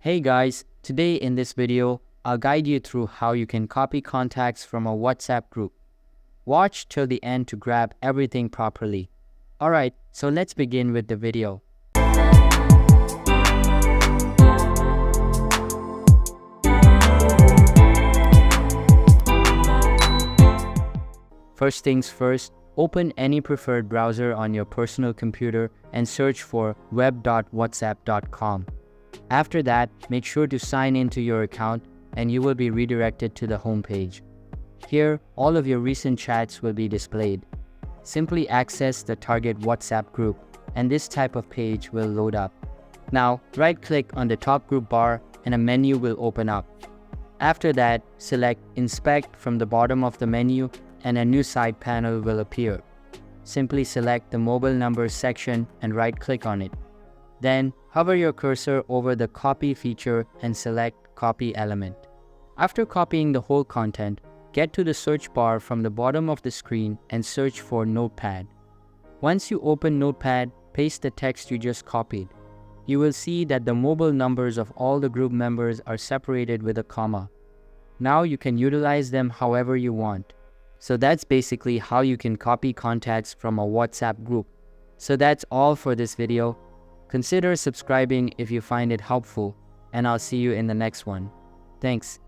Hey guys, today in this video, I'll guide you through how you can copy contacts from a WhatsApp group. Watch till the end to grab everything properly. Alright, so let's begin with the video. First things first, open any preferred browser on your personal computer and search for web.whatsapp.com. After that, make sure to sign into your account and you will be redirected to the home page. Here, all of your recent chats will be displayed. Simply access the target WhatsApp group and this type of page will load up. Now, right-click on the top group bar and a menu will open up. After that, select Inspect from the bottom of the menu and a new side panel will appear. Simply select the mobile numbers section and right-click on it. Then, hover your cursor over the copy feature and select Copy Element. After copying the whole content, get to the search bar from the bottom of the screen and search for Notepad. Once you open Notepad, paste the text you just copied. You will see that the mobile numbers of all the group members are separated with a comma. Now you can utilize them however you want. So that's basically how you can copy contacts from a WhatsApp group. So that's all for this video. Consider subscribing if you find it helpful, and I'll see you in the next one. Thanks.